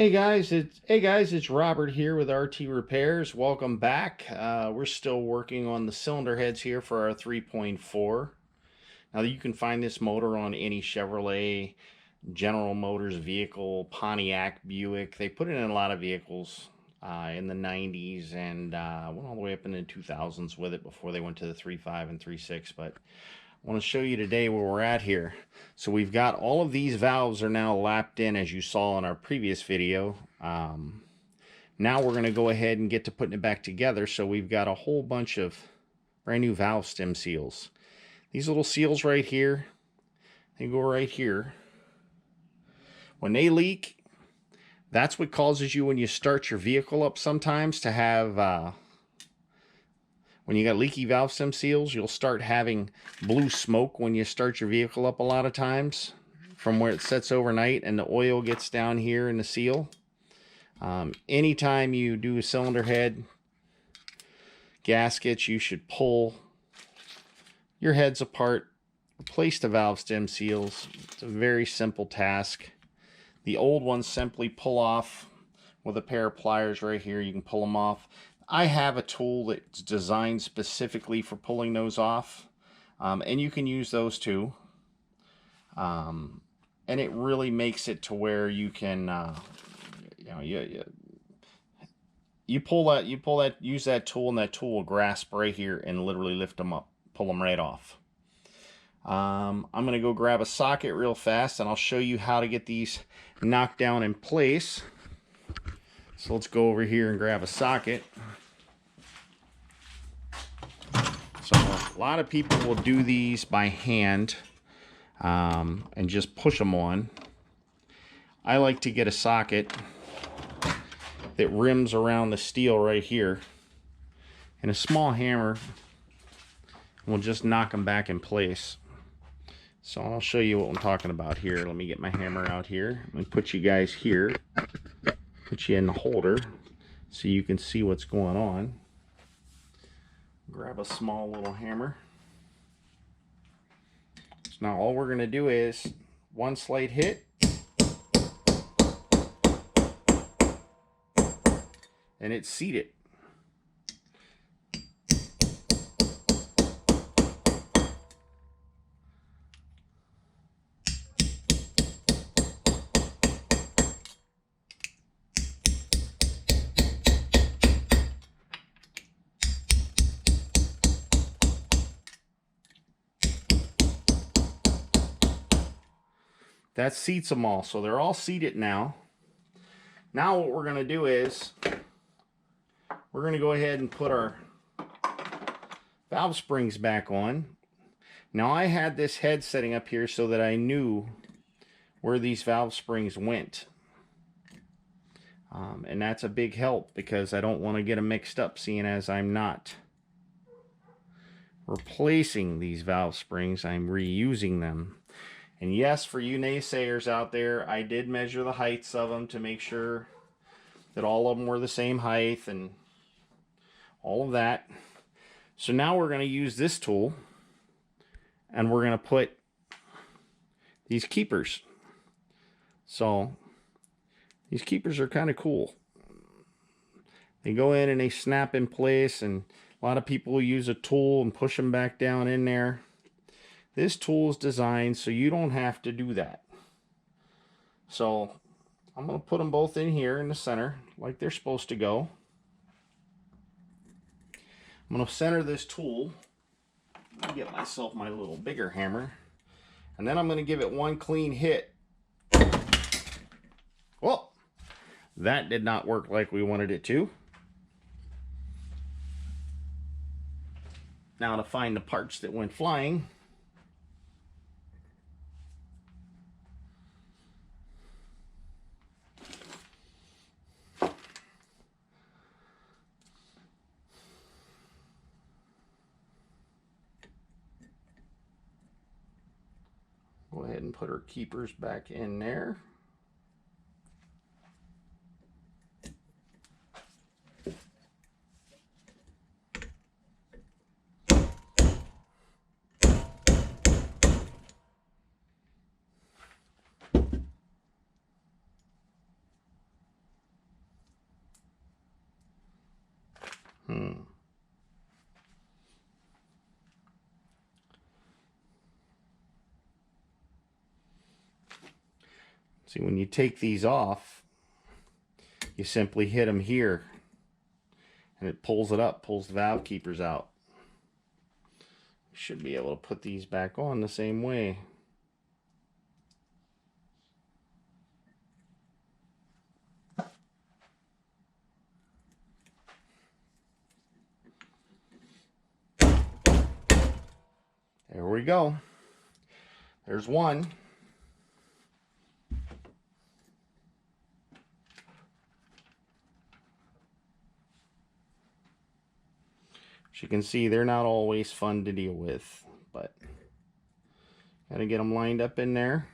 Hey guys, it's Robert here with RT Repairs. Welcome back. We're still working on the cylinder heads here for our 3.4. Now you can find this motor on any Chevrolet, General Motors vehicle, Pontiac, Buick. They put it in a lot of vehicles in the 90s and went all the way up in the 2000s with it before they went to the 3.5 and 3.6. But I want to show you today where we're at here. So we've got all of these valves are now lapped in, as you saw in our previous video. Now we're going to go ahead and get to putting it back together. So we've got a whole bunch of brand new valve stem seals. These little seals right here, they go right here. When they leak, that's what causes you, when you start your vehicle up sometimes, to have when you got leaky valve stem seals, you'll start having blue smoke when you start your vehicle up a lot of times from where it sits overnight and the oil gets down here in the seal. Anytime you do a cylinder head gaskets, you should pull your heads apart, replace the valve stem seals. It's a very simple task. The old ones simply pull off with a pair of pliers right here. You can pull them off. I have a tool that's designed specifically for pulling those off, and you can use those too. And it really makes it to where you can, you pull that, use that tool, and that tool will grasp right here and literally lift them up, pull them right off. I'm going to go grab a socket real fast, and I'll show you how to get these knocked down in place. So let's go over here and grab a socket. So a lot of people will do these by hand and just push them on. I like to get a socket that rims around the steel right here, and a small hammer will just knock them back in place. So I'll show you what I'm talking about here. Let me get my hammer out here. I'm going to put you guys here, put you in the holder so you can see what's going on. Grab a small little hammer. So now all we're going to do is one slight hit, and it's seated. That seats them all, so they're all seated now. Now what we're going to do is we're going to go ahead and put our valve springs back on. Now I had this head setting up here so that I knew where these valve springs went. And that's a big help, because I don't want to get them mixed up, seeing as I'm not replacing these valve springs, I'm reusing them. And yes, for you naysayers out there, I did measure the heights of them to make sure that all of them were the same height and all of that. So now we're going to use this tool, and we're going to put these keepers. So these keepers are kind of cool. They go in and they snap in place, and a lot of people use a tool and push them back down in there. This tool is designed so you don't have to do that. So I'm going to put them both in here in the center like they're supposed to go. I'm going to center this tool. Let me get myself my little bigger hammer. And then I'm going to give it one clean hit. Well, that did not work like we wanted it to. Now to find the parts that went flying. Go ahead and put our keepers back in there. See, when you take these off, you simply hit them here and it pulls it up, pulls the valve keepers out. You should be able to put these back on the same way. There we go. There's one. As you can see, they're not always fun to deal with, but gotta get them lined up in there.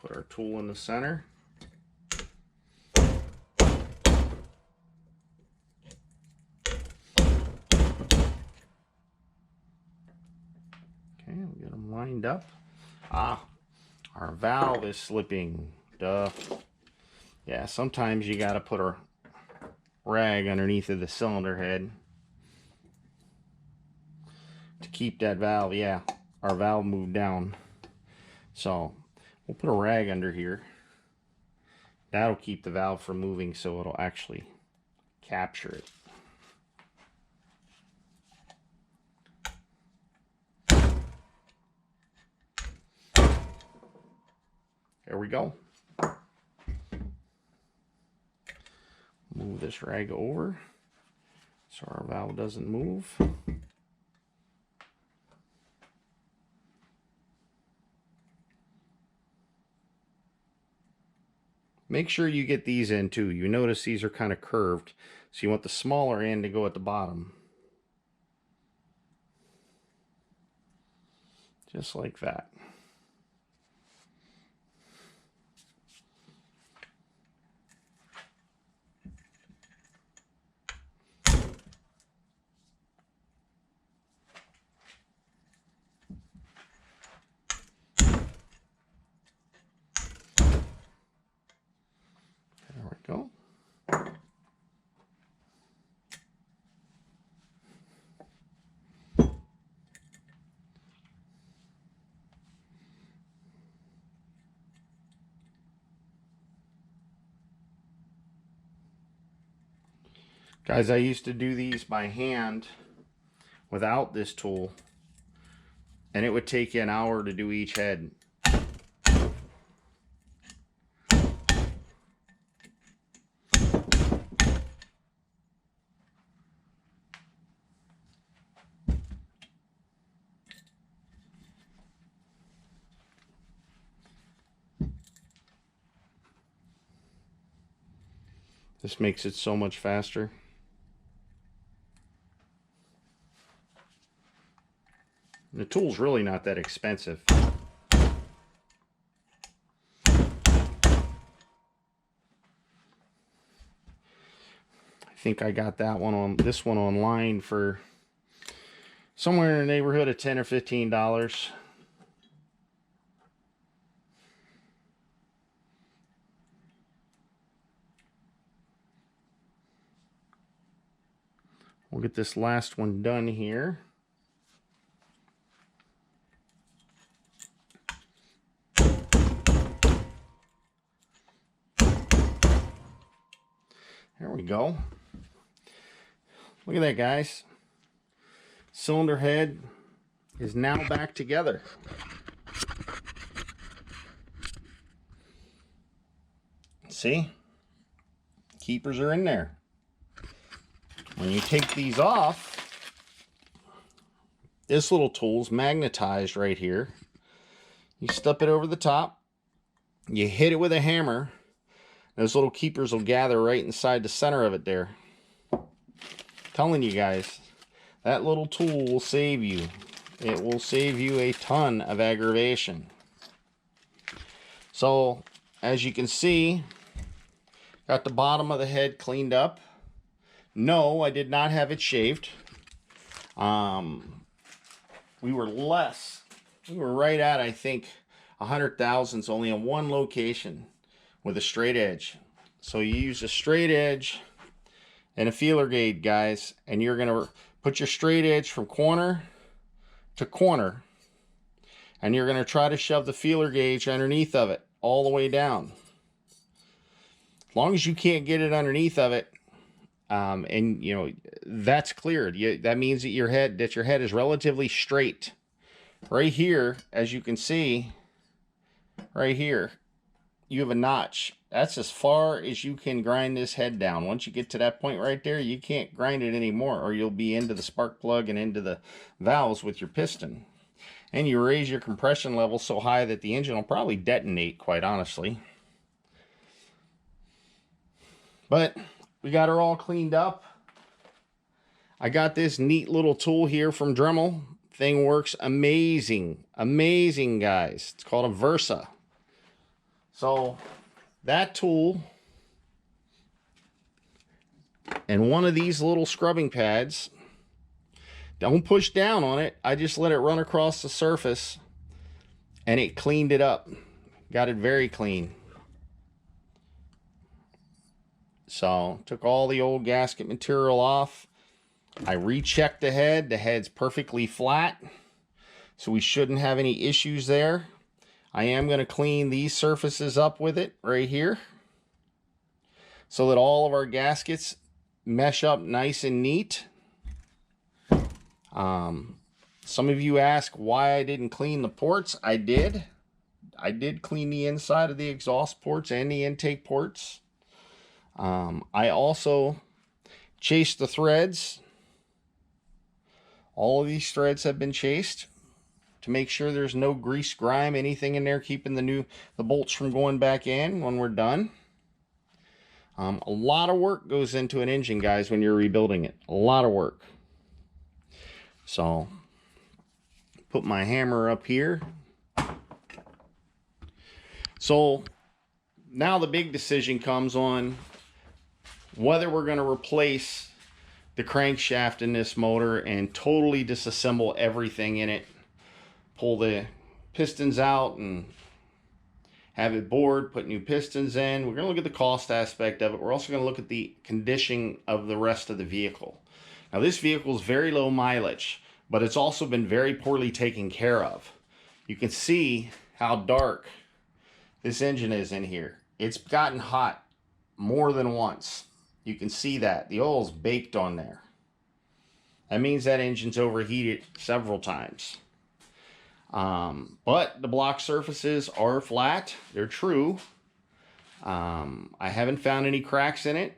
Put our tool in the center. Okay, we'll get them lined up. Ah, our valve is slipping. Duh. Yeah, sometimes you gotta put a rag underneath of the cylinder head to keep that valve. Yeah, our valve moved down, so we'll put a rag under here. That'll keep the valve from moving, so it'll actually capture it. There we go. Move this rag over so our valve doesn't move. Make sure you get these in too. You notice these are kind of curved, so you want the smaller end to go at the bottom. Just like that. Go. Guys, I used to do these by hand without this tool, and it would take you an hour to do each head. This makes it so much faster. The tool's really not that expensive. I think I got this one online for somewhere in the neighborhood of $10 or $15. We'll get this last one done here. There we go. Look at that, guys. Cylinder head is now back together. See? Keepers are in there. When you take these off, this little tool's magnetized right here. You step it over the top, you hit it with a hammer, those little keepers will gather right inside the center of it there. I'm telling you guys, that little tool will save you. It will save you a ton of aggravation. So, as you can see, got the bottom of the head cleaned up. No, I did not have it shaved. We were right at, I think, 100 thousandths only in one location with a straight edge. So you use a straight edge and a feeler gauge, guys, and you're going to put your straight edge from corner to corner, and you're going to try to shove the feeler gauge underneath of it all the way down. As long as you can't get it underneath of it, and you know that's cleared, that means that your head is relatively straight. Right here, as you can see, right here, you have a notch. That's as far as you can grind this head down. Once you get to that point right there, you can't grind it anymore, or you'll be into the spark plug and into the valves with your piston. And you raise your compression level so high that the engine will probably detonate, quite honestly. But we got her all cleaned up. I got this neat little tool here from Dremel. Thing works amazing. Amazing, guys. It's called a Versa. So that tool and one of these little scrubbing pads, don't push down on it. I just let it run across the surface and it cleaned it up. Got it very clean. So took all the old gasket material off. I rechecked the head. The head's perfectly flat, so we shouldn't have any issues there. I am going to clean these surfaces up with it right here so that all of our gaskets mesh up nice and neat. Some of you ask why I didn't clean the ports. I did clean the inside of the exhaust ports and the intake ports. I also chased the threads. All of these threads have been chased to make sure there's no grease, grime, anything in there keeping the bolts from going back in when we're done. A lot of work goes into an engine, guys, when you're rebuilding it. A lot of work. So, put my hammer up here. So, now the big decision comes on whether we're going to replace the crankshaft in this motor and totally disassemble everything in it, pull the pistons out and have it bored, put new pistons in. We're going to look at the cost aspect of it. We're also going to look at the condition of the rest of the vehicle. Now, this vehicle is very low mileage, but it's also been very poorly taken care of. You can see how dark this engine is in here. It's gotten hot more than once. You can see that. The oil's baked on there. That means that engine's overheated several times. But the block surfaces are flat. They're true. I haven't found any cracks in it.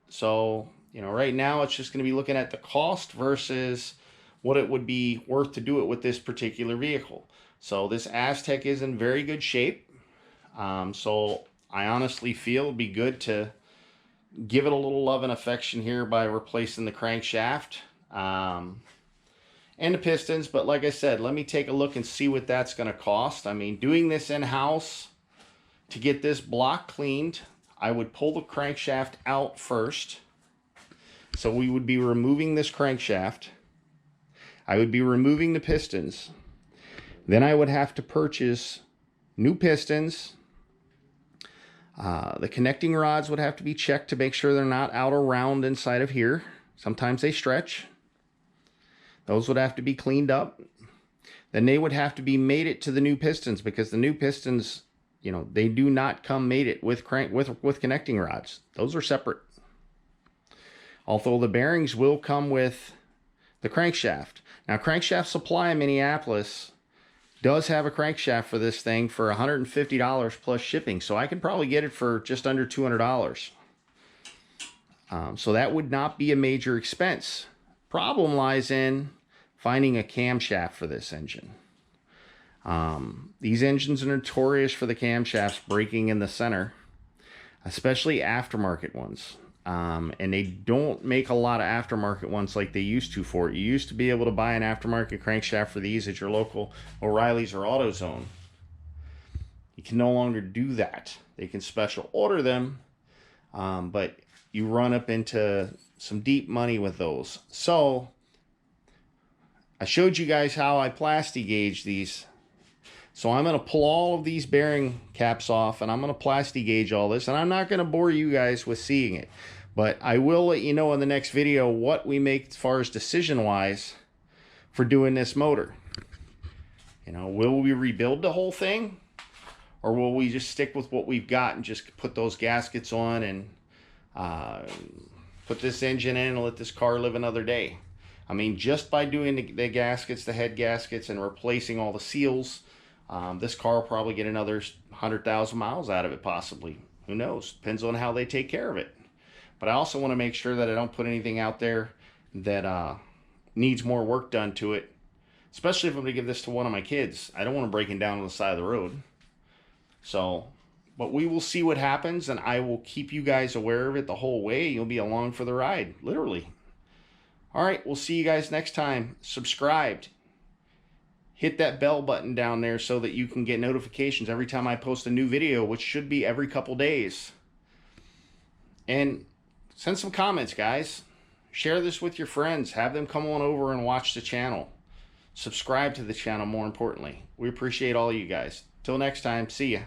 So, you know, right now it's just going to be looking at the cost versus what it would be worth to do it with this particular vehicle. So this Aztec is in very good shape. So I honestly feel it'd be good to give it a little love and affection here by replacing the crankshaft and the pistons. But like I said, let me take a look and see what that's going to cost. I mean, doing this in-house to get this block cleaned, I would pull the crankshaft out first. So we would be removing this crankshaft. I would be removing the pistons. Then I would have to purchase new pistons. The connecting rods would have to be checked to make sure they're not out around inside of here. Sometimes they stretch. Those would have to be cleaned up. Then they would have to be mated to the new pistons, because the new pistons, you know, they do not come mated with connecting rods. Those are separate. Although the bearings will come with the crankshaft. Now, Crankshaft Supply in Minneapolis does have a crankshaft for this thing for $150 plus shipping, so I could probably get it for just under $200. So that would not be a major expense. Problem lies in finding a camshaft for this engine. These engines are notorious for the camshafts breaking in the center, especially aftermarket ones. And they don't make a lot of aftermarket ones like they used to for it. You used to be able to buy an aftermarket crankshaft for these at your local O'Reilly's or AutoZone. You can no longer do that. They can special order them, but you run up into some deep money with those. So I showed you guys how I plasti gauge these. So I'm going to pull all of these bearing caps off, and I'm going to plasti gauge all this, and I'm not going to bore you guys with seeing it. But I will let you know in the next video what we make as far as decision-wise for doing this motor. You know, will we rebuild the whole thing? Or will we just stick with what we've got and just put those gaskets on and put this engine in and let this car live another day? I mean, just by doing the gaskets, the head gaskets, and replacing all the seals, this car will probably get another 100,000 miles out of it, possibly. Who knows? Depends on how they take care of it. But I also want to make sure that I don't put anything out there that needs more work done to it, especially if I'm going to give this to one of my kids. I don't want them breaking down on the side of the road. So, but we will see what happens, and I will keep you guys aware of it the whole way. You'll be along for the ride, literally. All right, we'll see you guys next time. Subscribed. Hit that bell button down there so that you can get notifications every time I post a new video, which should be every couple days. And send some comments, guys. Share this with your friends. Have them come on over and watch the channel. Subscribe to the channel, more importantly. We appreciate all you guys. Till next time, see ya.